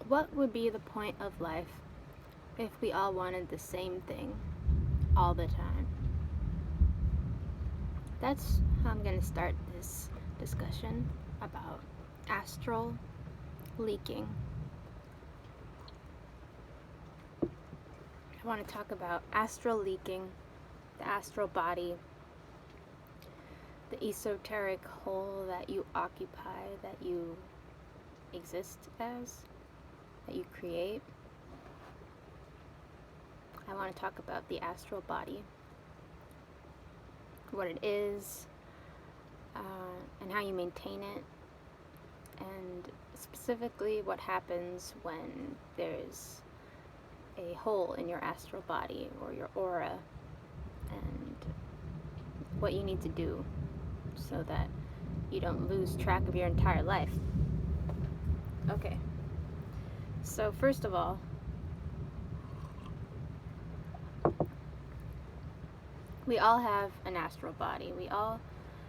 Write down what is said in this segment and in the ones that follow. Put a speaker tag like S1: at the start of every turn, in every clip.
S1: What would be the point of life if we all wanted the same thing all the time? That's how I'm going to start this discussion about astral leaking. I want to talk about astral leaking, the astral body, the esoteric hole that you occupy, that you exist as, that you create. I want to talk about the astral body, what it is, and how you maintain it, and specifically what happens when there's a hole in your astral body or your aura, and what you need to do so that you don't lose track of your entire life. Okay, so first of all, we all have an astral body. We all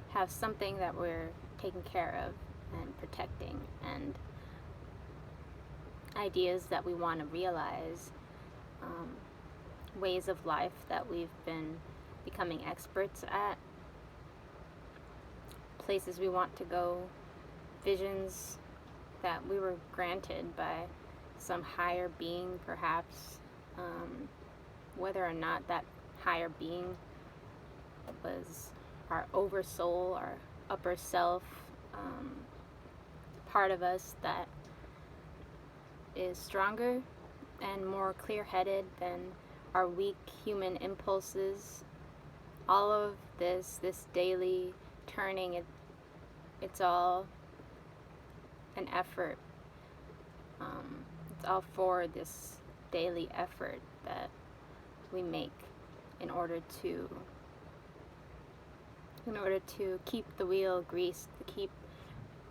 S1: have something that we're taking care of and protecting, and ideas that we want to realize, ways of life that we've been becoming experts at, places we want to go, visions that we were granted by some higher being, perhaps, whether or not that higher being was our oversoul, our upper self, part of us that is stronger and more clear-headed than our weak human impulses. All of this daily turning, it's all an effort. It's all for this daily effort that we make in order to keep the wheel greased, to keep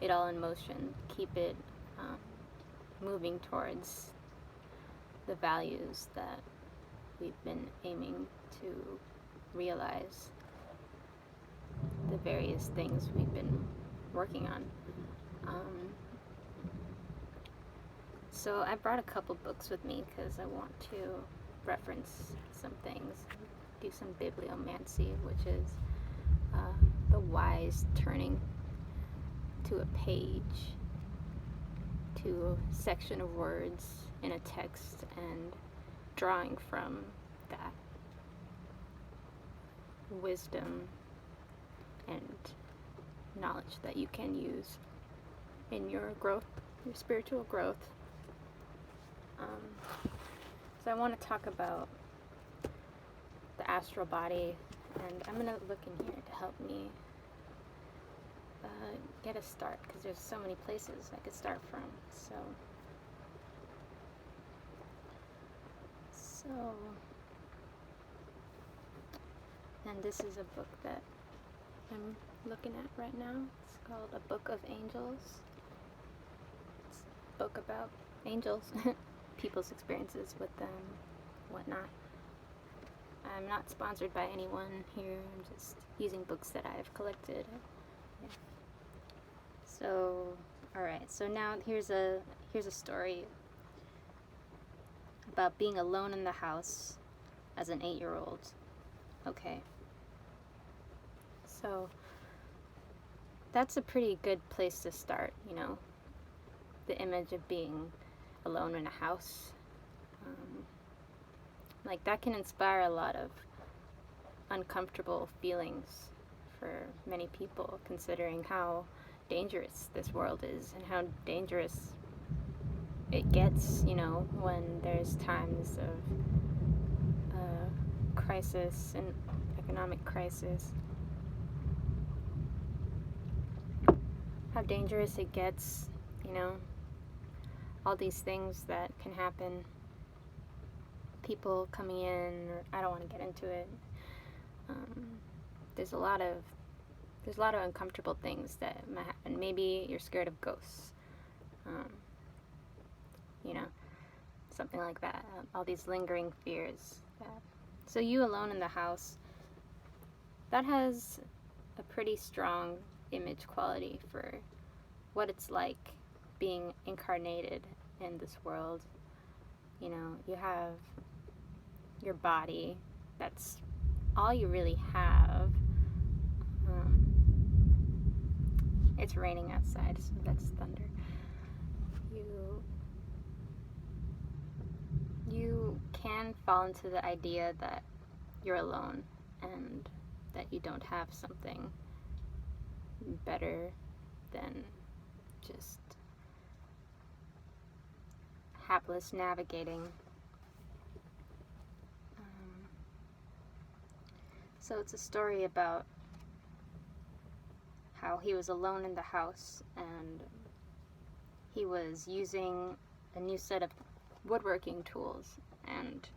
S1: it all in motion, keep it moving towards the values that we've been aiming to realize, the various things we've been working on. So I brought a couple books with me because I want to reference some things, do some bibliomancy, which is the wise turning to a page, to a section of words in a text, and drawing from that wisdom and knowledge that you can use in your growth, your spiritual growth. So I want to talk about the astral body, and I'm going to look in here to help me get a start, because there's so many places I could start from. And this is a book that I'm looking at right now. It's called A Book of Angels. It's a book about angels, people's experiences with them, whatnot. I'm not sponsored by anyone here. I'm just using books that I've collected. Yeah. So, alright, so now here's a story about being alone in the house as an 8-year-old. Okay. So, that's a pretty good place to start, you know, the image of being alone in a house. Like, that can inspire a lot of uncomfortable feelings for many people, considering how dangerous this world is and how dangerous it gets, you know, when there's times of crisis and economic crisis. How dangerous it gets, you know, all these things that can happen, people coming in, or I don't want to get into it. There's a lot of uncomfortable things that might happen. Maybe you're scared of ghosts, you know, something like that. All these lingering fears. So you alone in the house, that has a pretty strong image quality for what it's like being incarnated in this world. You know, you have your body. That's all you really have. It's raining outside, so that's thunder. You can fall into the idea that you're alone and that you don't have something better than just hapless navigating. So it's a story about how he was alone in the house and he was using a new set of woodworking tools, and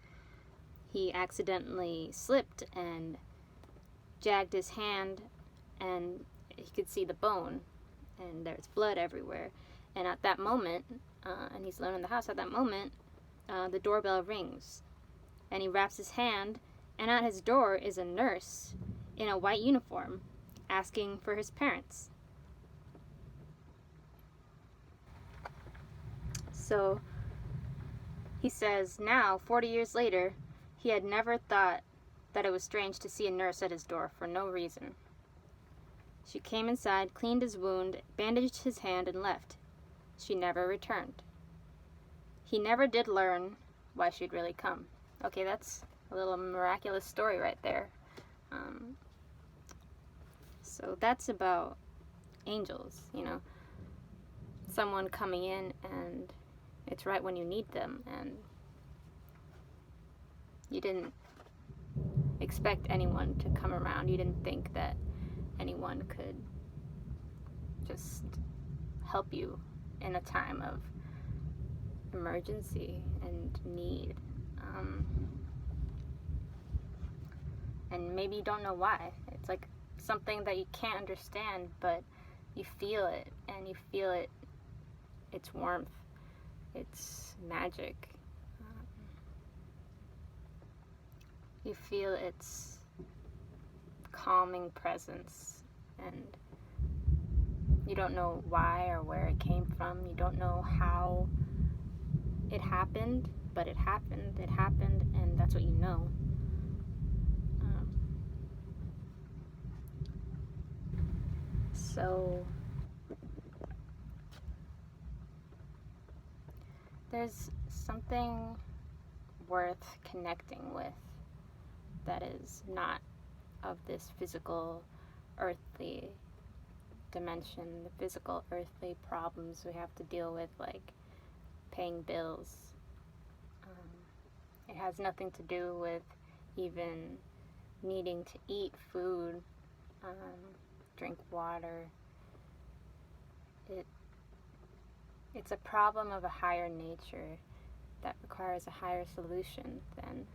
S1: he accidentally slipped and jagged his hand, and he could see the bone, and there's blood everywhere. And at that moment, and he's alone in the house, at that moment, the doorbell rings, and he wraps his hand, and at his door is a nurse in a white uniform asking for his parents. So he says now, 40 years later, he had never thought that it was strange to see a nurse at his door for no reason. She came inside, cleaned his wound, bandaged his hand, and left. She never returned. He never did learn why she'd really come. Okay, that's a little miraculous story right there. So that's about angels, you know. Someone coming in and it's right when you need them, and you didn't expect anyone to come around. You didn't think that anyone could just help you in a time of emergency and need. And maybe you don't know why. It's like something that you can't understand, but you feel it, and you feel it, its warmth, its magic. You feel its calming presence, and you don't know why or where it came from. You don't know how it happened, but it happened, and that's what you know. So there's something worth connecting with that is not of this physical, earthly dimension, the physical, earthly problems we have to deal with, like paying bills. It has nothing to do with even needing to eat food, drink water. It's a problem of a higher nature that requires a higher solution than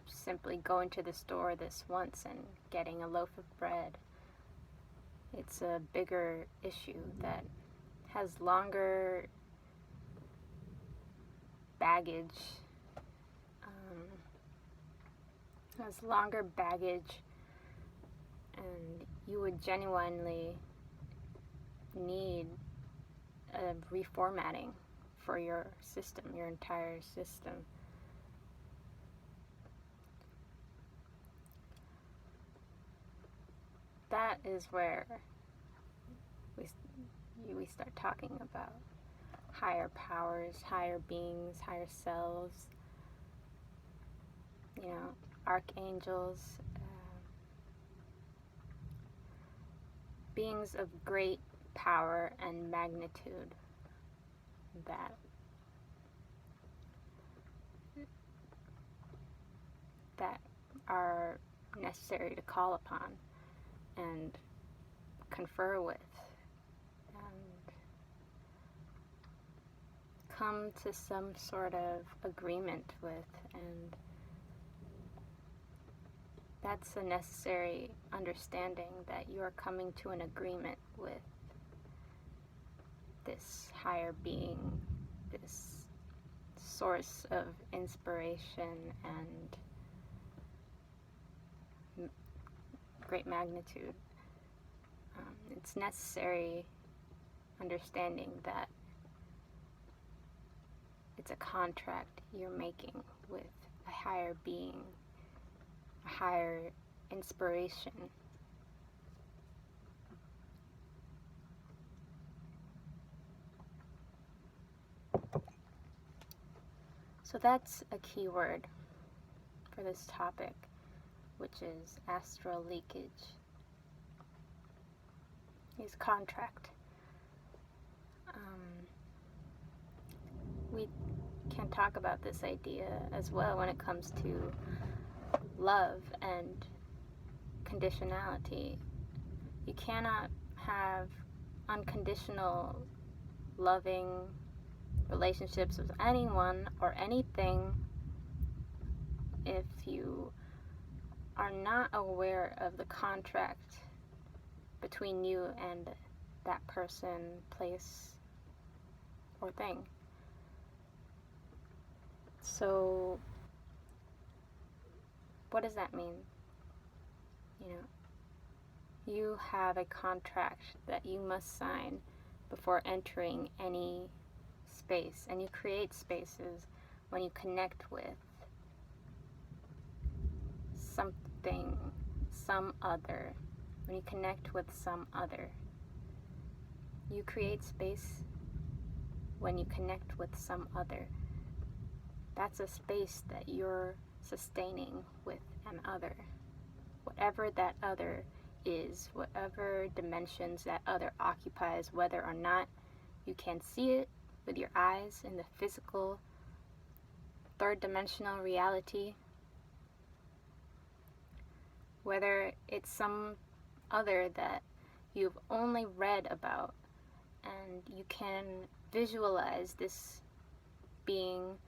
S1: simply going to the store this once and getting a loaf of bread. It's a bigger issue that has longer baggage, and you would genuinely need a reformatting for your system, your entire system. That is where we start talking about higher powers, higher beings, higher selves, you know, archangels, beings of great power and magnitude that are necessary to call upon and confer with and come to some sort of agreement with, and that's a necessary understanding that you are coming to an agreement with this higher being, this source of inspiration and great magnitude. It's necessary understanding that It's a contract you're making with a higher being, a higher inspiration. So that's a key word for this topic, which is astral leakage, is contract. We can talk about this idea as well when it comes to love and conditionality. You cannot have unconditional loving relationships with anyone or anything if you are not aware of the contract between you and that person, place, or thing. So, what does that mean? You have a contract that you must sign before entering any space, and you create spaces when you connect with something, some other. When you connect with some other, you create space when you connect with some other. That's a space that you're sustaining with an other. Whatever that other is, whatever dimensions that other occupies, whether or not you can see it with your eyes in the physical, third dimensional reality, whether it's some other that you've only read about and you can visualize this being,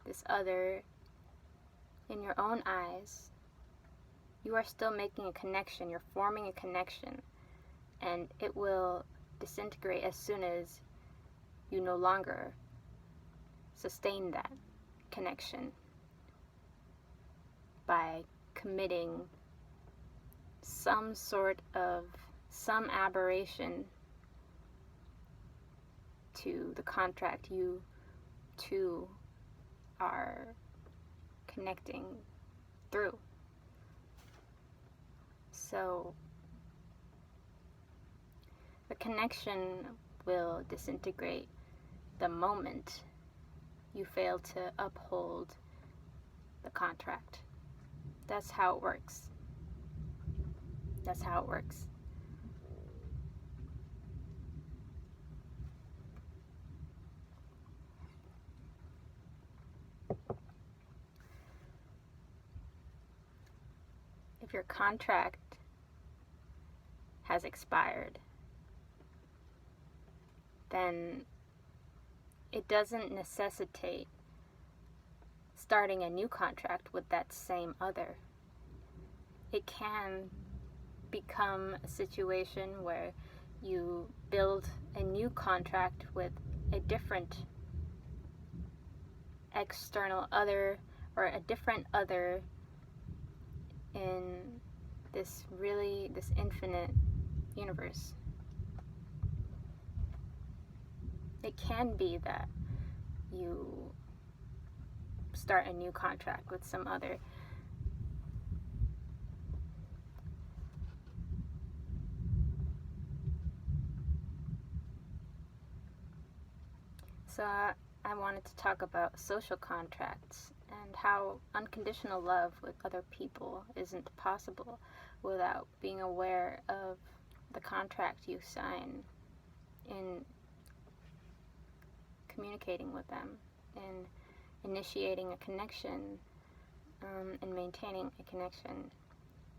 S1: this other, in your own eyes, you are still making a connection, you're forming a connection, and it will disintegrate as soon as you no longer sustain that connection by committing some aberration to the contract you two are connecting through. So the connection will disintegrate the moment you fail to uphold the contract. That's how it works. That's how it works. If your contract has expired, then it doesn't necessitate starting a new contract with that same other. It can become a situation where you build a new contract with a different external other, or a different other in this infinite universe. It can be that you start a new contract with some other. So I wanted to talk about social contracts and how unconditional love with other people isn't possible without being aware of the contract you sign in communicating with them, in initiating a connection, and maintaining a connection,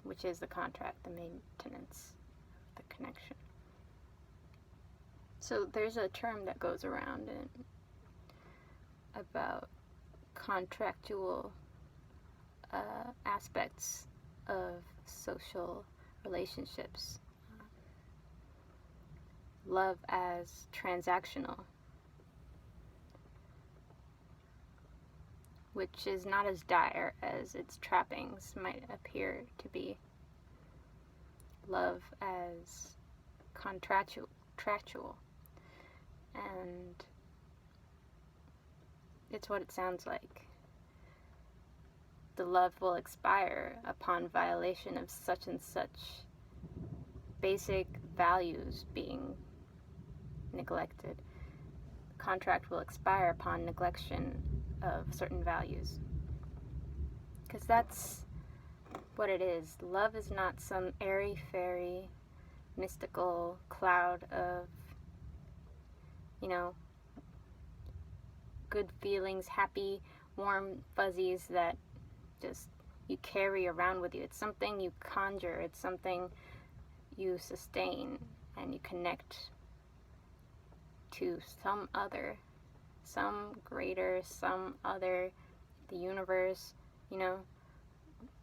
S1: which is the contract, the maintenance of the connection. So there's a term that goes around about contractual aspects of social relationships. Love as transactional, which is not as dire as its trappings might appear to be. Love as contractual. And It's what it sounds like. The love will expire upon violation of such and such basic values being neglected. The contract will expire upon neglection of certain values. Because that's what it is. Love is not some airy-fairy, mystical cloud of, good feelings, happy, warm fuzzies that just you carry around with you. It's something you conjure. It's something you sustain and you connect to some other, some greater, some other, the universe,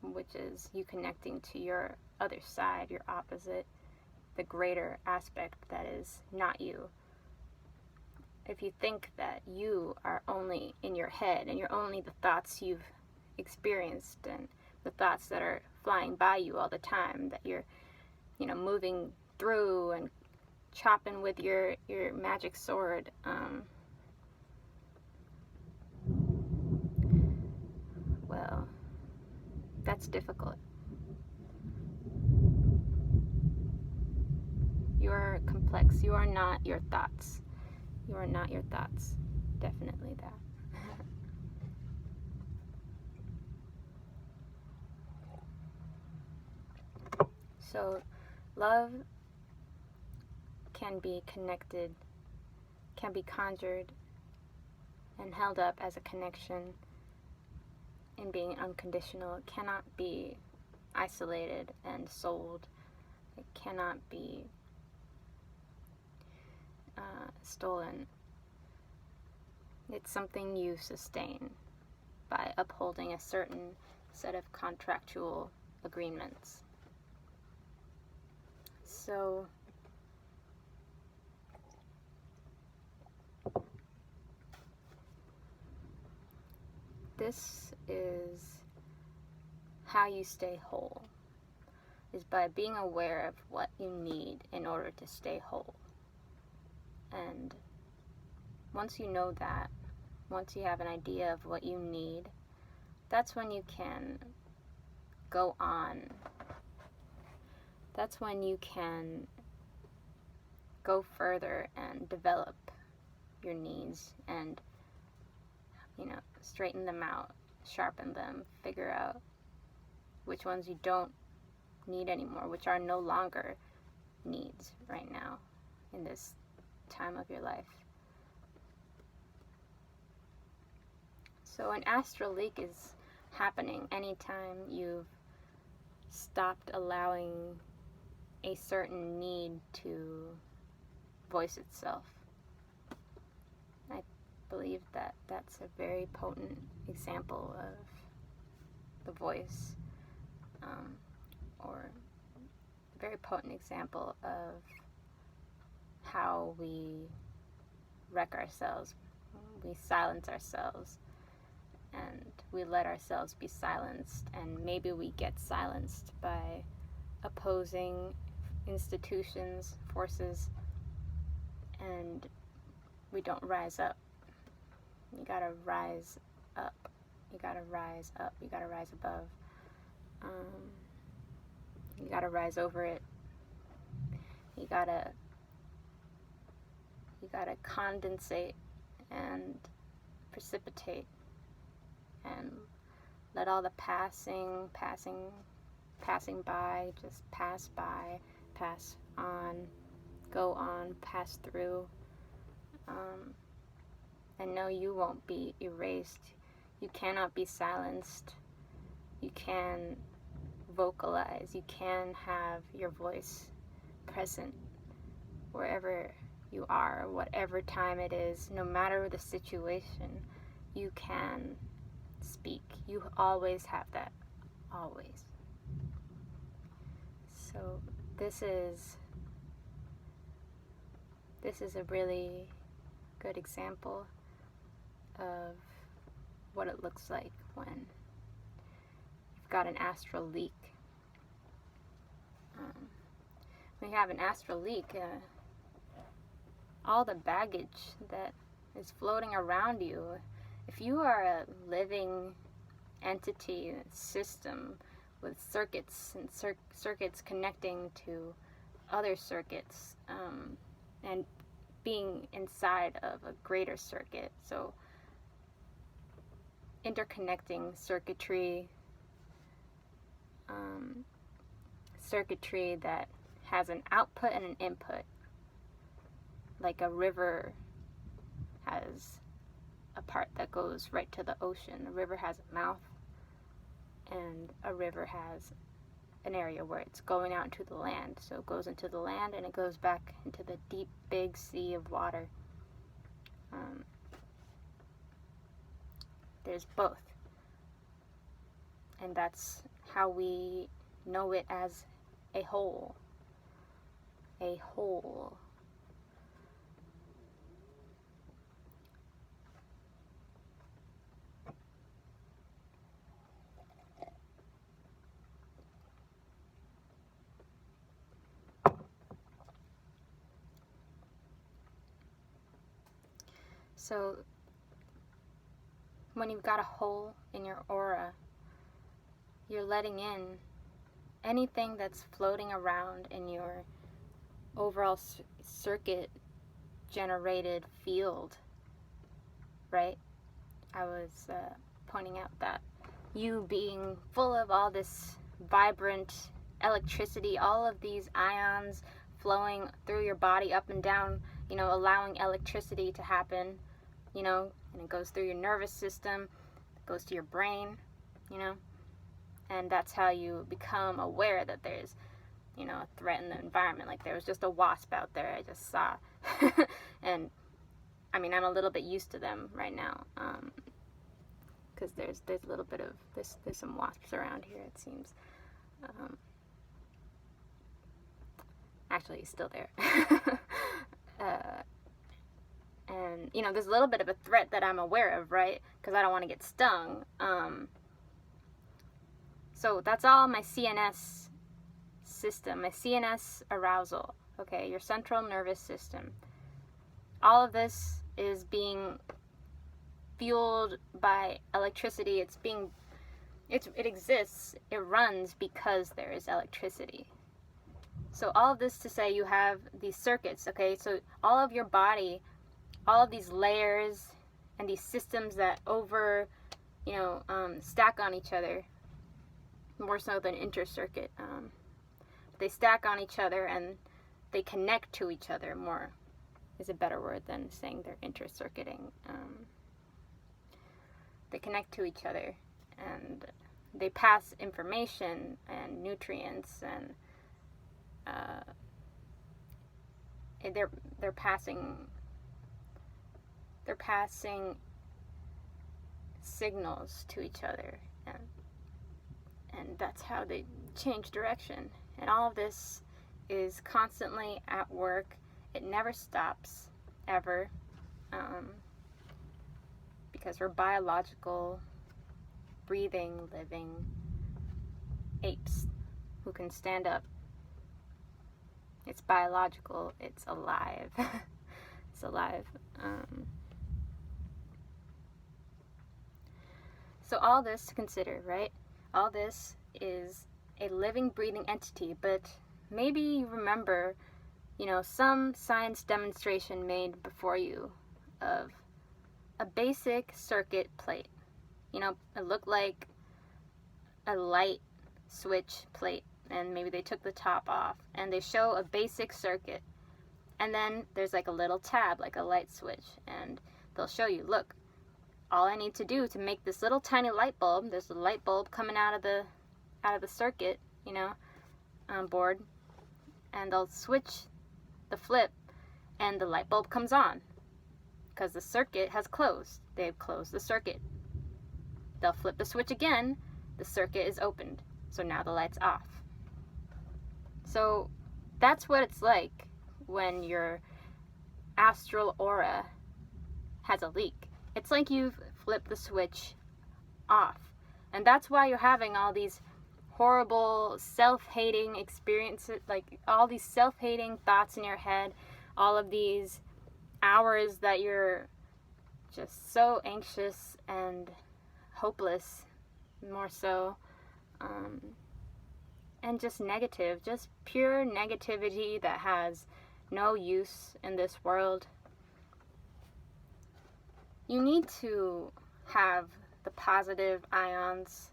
S1: which is you connecting to your other side, your opposite, the greater aspect that is not you. If you think that you are only in your head and you're only the thoughts you've experienced and the thoughts that are flying by you all the time, that you're, moving through and chopping with your magic sword, well, that's difficult. You are complex. You are not your thoughts. You are not your thoughts. Definitely that. So, love can be connected, can be conjured and held up as a connection in being unconditional. It cannot be isolated and sold. It cannot be stolen. It's something you sustain by upholding a certain set of contractual agreements. So, this is how you stay whole, is by being aware of what you need in order to stay whole. And once you know that, once you have an idea of what you need, that's when you can go on. That's when you can go further and develop your needs and, straighten them out, sharpen them, figure out which ones you don't need anymore, which are no longer needs right now in this time of your life. So an astral leak is happening anytime you've stopped allowing a certain need to voice itself. I believe that that's a very potent example of the voice, or a very potent example of how we wreck ourselves. We silence ourselves and we let ourselves be silenced, and maybe we get silenced by opposing institutions, forces, and we don't rise up. You gotta rise up. You gotta rise up. You gotta rise above. You gotta rise over it. You gotta condensate and precipitate and let all the passing by just pass by, pass on, go on, pass through, and know you won't be erased. You cannot be silenced. You can vocalize. You can have your voice present wherever you are, whatever time it is, no matter the situation. You can speak. You always have that. Always. So this is a really good example of what it looks like when you've got an astral leak. When you have an astral leak, all the baggage that is floating around you, if you are a living entity system with circuits and circuits connecting to other circuits, and being inside of a greater circuit, so interconnecting circuitry, circuitry that has an output and an input, like a river has a part that goes right to the ocean. A river has a mouth, and a river has an area where it's going out into the land. So it goes into the land and it goes back into the deep, big sea of water. There's both. And that's how we know it as a whole. A whole. So when you've got a hole in your aura, you're letting in anything that's floating around in your overall circuit generated field, right? I was pointing out that you being full of all this vibrant electricity, all of these ions flowing through your body up and down, you know, allowing electricity to happen, you know, and it goes through your nervous system, it goes to your brain, you know, and that's how you become aware that there's, you know, a threat in the environment. Like there was just a wasp out there I just saw. And I mean, I'm a little bit used to them right now, because there's a little bit of there's some wasps around here, it seems. Actually, he's still there. And you know, there's a little bit of a threat that I'm aware of, right? Because I don't want to get stung. So that's all my CNS system, my CNS arousal. Okay, your central nervous system. All of this is being fueled by electricity. It exists, it runs because there is electricity. So all of this to say you have these circuits, okay? So all of your body, all of these layers and these systems that stack on each other, more so than intercircuit. They stack on each other and they connect to each other more is a better word than saying they're intercircuiting. They connect to each other and they pass information and nutrients, and they're passing signals to each other, and that's how they change direction. And all of this is constantly at work. It never stops, ever, because we're biological, breathing, living apes who can stand up. It's biological. It's alive. It's alive. So all this to consider, right? All this is a living, breathing entity, but maybe you remember, you know, some science demonstration made before you of a basic circuit plate. You know, it looked like a light switch plate, and maybe they took the top off, and they show a basic circuit. And then there's like a little tab, like a light switch, and they'll show you, look, all I need to do to make this little tiny light bulb, there's a light bulb coming out of the circuit, you know, board, and they'll switch the flip, and the light bulb comes on, because the circuit has closed. They've closed the circuit. They'll flip the switch again, the circuit is opened, so now the light's off. So that's what it's like when your astral aura has a leak. It's like you've flipped the switch off. And that's why you're having all these horrible self-hating experiences, like all these self-hating thoughts in your head, all of these hours that you're just so anxious and hopeless, more so, and just negative, just pure negativity that has no use in this world. You need to have the positive ions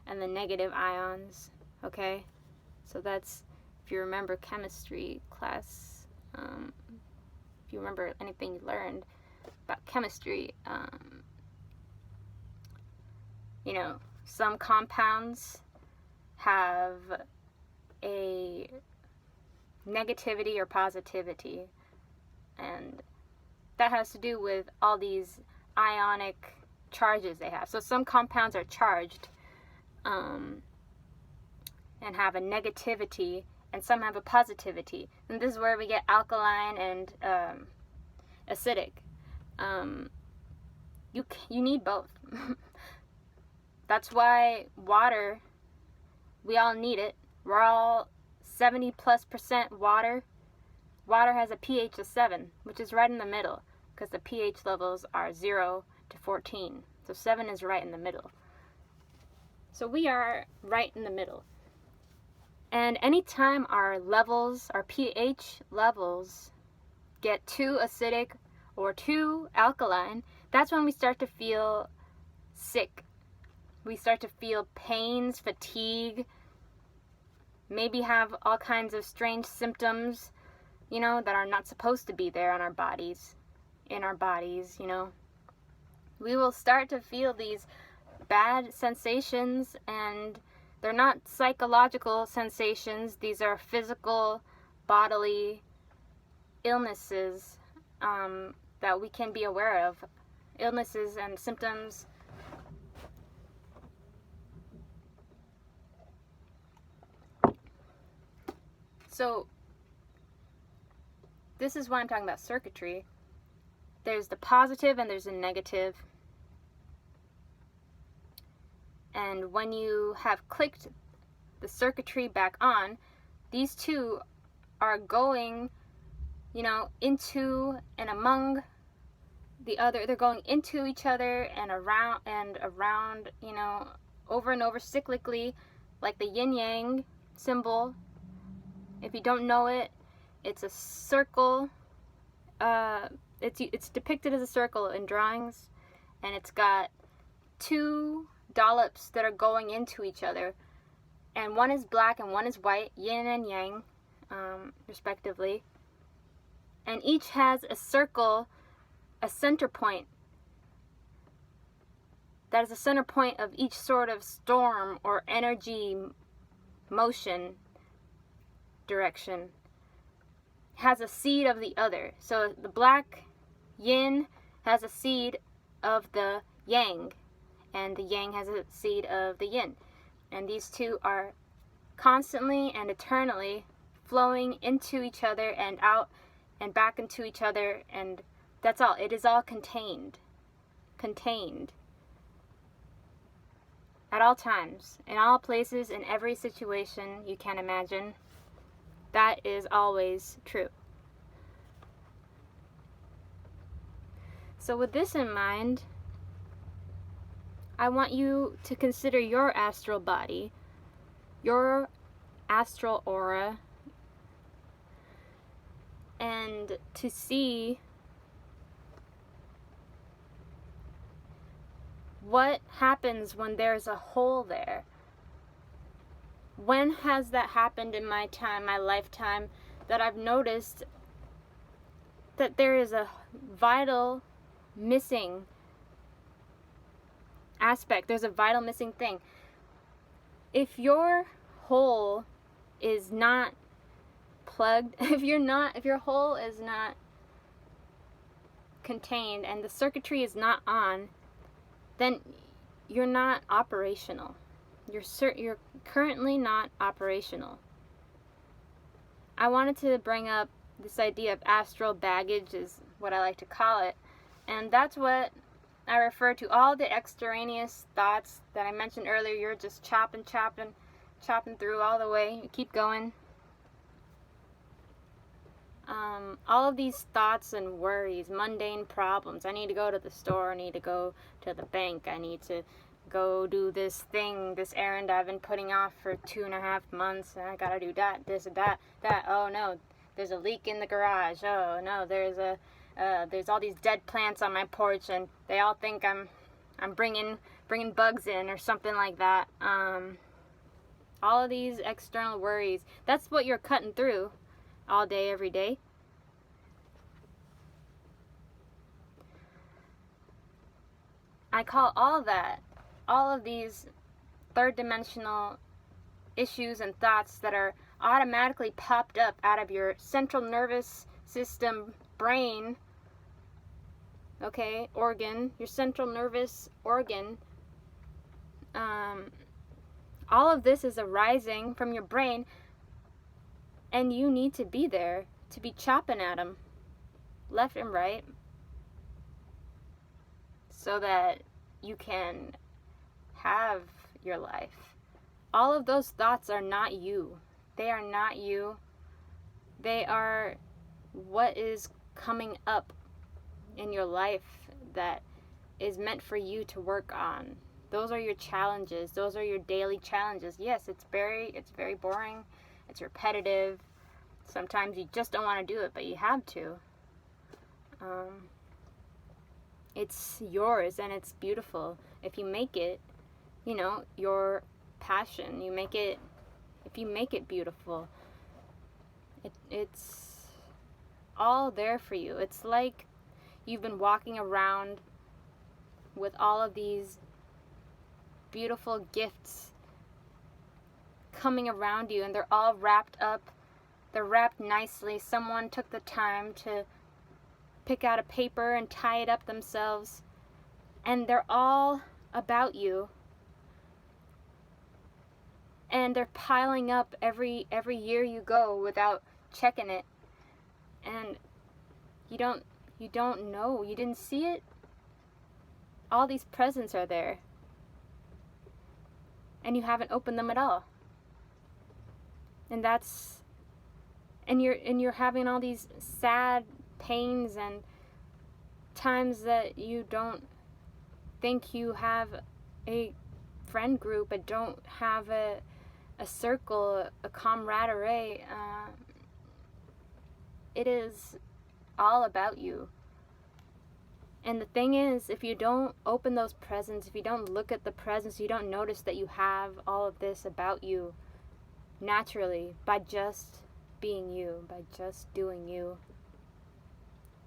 S1: and the negative ions, okay? So that's, if you remember chemistry class, if you remember anything you learned about chemistry, you know, some compounds have a negativity or positivity, and that has to do with all these ionic charges they have. So some compounds are charged and have a negativity, and some have a positivity. And this is where we get alkaline and acidic. You need both. That's why water, we all need it. We're all 70+% water. Water has a pH of 7, which is right in the middle, because the pH levels are 0 to 14. So 7 is right in the middle. So we are right in the middle. And anytime our levels, our pH levels, get too acidic or too alkaline, that's when we start to feel sick. We start to feel pains, fatigue, maybe have all kinds of strange symptoms, you know, that are not supposed to be there on our bodies, in our bodies, you know. We will start to feel these bad sensations, and they're not psychological sensations. These are physical, bodily illnesses that we can be aware of. Illnesses and symptoms. So, this is why I'm talking about circuitry. There's the positive and there's a negative. And when you have clicked the circuitry back on, these two are going, you know, into and among the other. They're going into each other and around, you know, over and over cyclically, like the yin-yang symbol. If you don't know it, it's a circle. It's depicted as a circle in drawings, and it's got two dollops that are going into each other, and one is black and one is white, yin and yang, respectively. And each has a circle, a center point. That is the center point of each sort of storm or energy motion direction. Has a seed of the other. So the black yin has a seed of the yang, and the yang has a seed of the yin. And these two are constantly and eternally flowing into each other and out and back into each other, and that's all. It is all contained. Contained. At all times, in all places, in every situation you can imagine. That is always true. So with this in mind, I want you to consider your astral body, your astral aura, and to see what happens when there's a hole there. When has that happened in my time, my lifetime, that I've noticed that there is a vital missing aspect? There's a vital missing thing. If your hole is not plugged, if your hole is not contained and the circuitry is not on, then you're not operational. You're currently not operational. I wanted to bring up this idea of astral baggage, is what I like to call it, and that's what I refer to all the extraneous thoughts that I mentioned earlier. You're just chopping through all the way. You keep going. All of these thoughts and worries, mundane problems. I need to go to the store. I need to go to the bank. I need to go do this thing, this errand I've been putting off for 2.5 months. And I gotta do that, this, that. Oh no, there's a leak in the garage. Oh no, there's all these dead plants on my porch, and they all think I'm bringing bugs in or something like that. All of these external worries. That's what you're cutting through all day, every day. I call all of these third dimensional issues and thoughts that are automatically popped up out of your central nervous system brain, okay, organ, your central nervous organ. All of this is arising from your brain, and you need to be there to be chopping at them left and right so that you can have your life. All of those thoughts are not you. They are not you. They are what is coming up in your life that is meant for you to work on. Those are your challenges. Those are your daily challenges. Yes, it's very boring. It's repetitive. Sometimes you just don't want to do it, but you have to. It's yours, and it's beautiful. If you make it, your passion, if you make it beautiful, it's all there for you. It's like you've been walking around with all of these beautiful gifts coming around you, and they're all wrapped up. They're wrapped nicely. Someone took the time to pick out a paper and tie it up themselves, and they're all about you, and they're piling up every year you go without checking it, and you don't know, you didn't see it. All these presents are there, and you haven't opened them at all, and you're having all these sad pains and times that you don't think you have a friend group, but don't have a circle, a camaraderie. It is all about you. And the thing is, if you don't open those presents, if you don't look at the presents, you don't notice that you have all of this about you naturally by just being you, by just doing you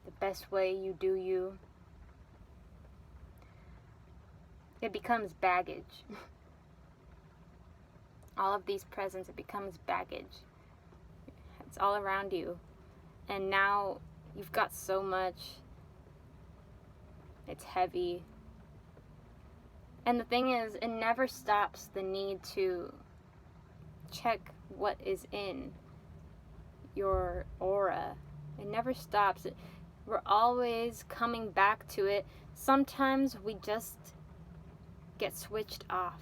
S1: the best way you do you. It becomes baggage. All of these presents, it becomes baggage. It's all around you. And now you've got so much. It's heavy. And the thing is, it never stops the need to check what is in your aura. It never stops. We're always coming back to it. Sometimes we just get switched off.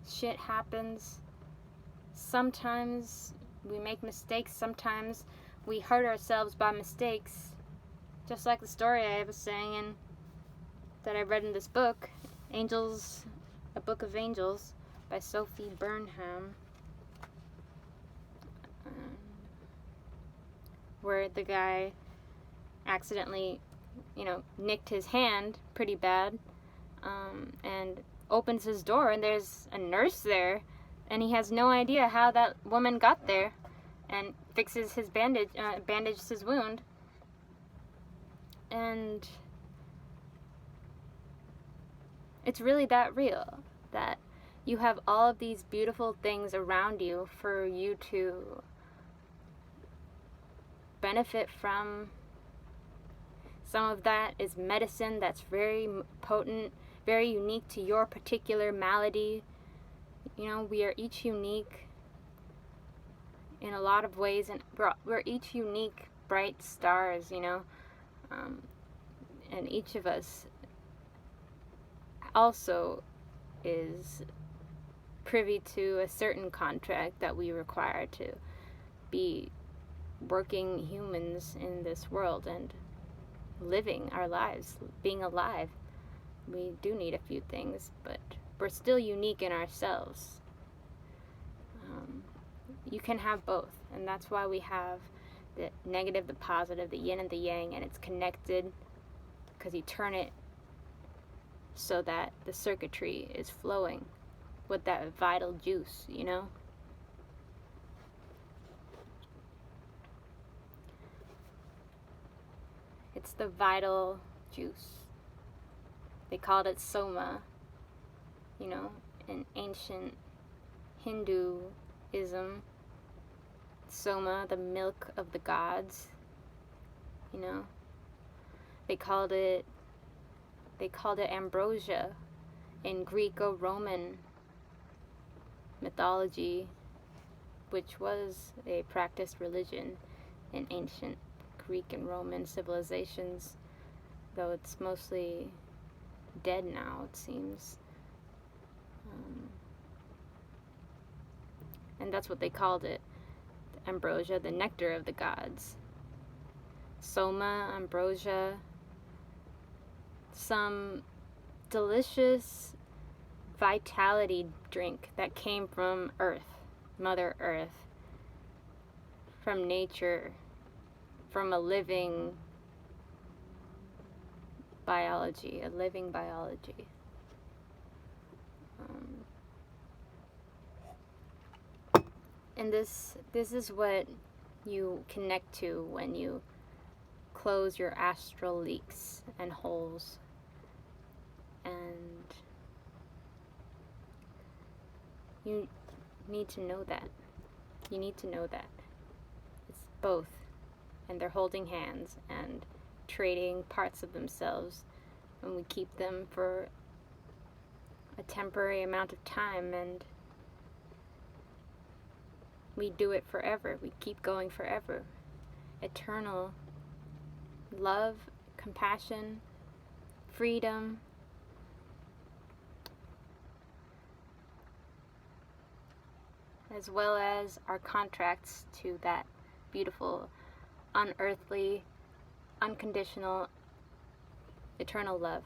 S1: Shit happens. Sometimes we make mistakes. Sometimes we hurt ourselves by mistakes. Just like the story I was saying that I read in this book, Angels, A Book of Angels by Sophie Burnham, where the guy accidentally, nicked his hand pretty bad, and opens his door, and there's a nurse there, and he has no idea how that woman got there, and fixes his bandages his wound. And it's really that real, that you have all of these beautiful things around you for you to benefit from. Some of that is medicine that's very potent, very unique to your particular malady. We are each unique in a lot of ways, and we're each unique bright stars, and each of us also is privy to a certain contract that we require to be working humans in this world and living our lives, being alive. We do need a few things, but we're still unique in ourselves. You can have both, and that's why we have the negative, the positive, the yin and the yang, and it's connected because you turn it so that the circuitry is flowing with that vital juice, you know? It's the vital juice. They called it soma, you know, in ancient Hinduism. Soma, the milk of the gods, you know. They called it ambrosia in Greco-Roman mythology, which was a practiced religion in ancient Greek and Roman civilizations, though it's mostly dead now, it seems. And that's what they called it. Ambrosia, the nectar of the gods. Soma, ambrosia, some delicious vitality drink that came from Earth, Mother Earth, from nature, from a living biology, a living biology. And this is what you connect to when you close your astral leaks and holes. And you need to know that. You need to know that. It's both. And they're holding hands and trading parts of themselves. And we keep them for a temporary amount of time, and we do it forever. We keep going forever. Eternal love, compassion, freedom, as well as our contracts to that beautiful, unearthly, unconditional, eternal love.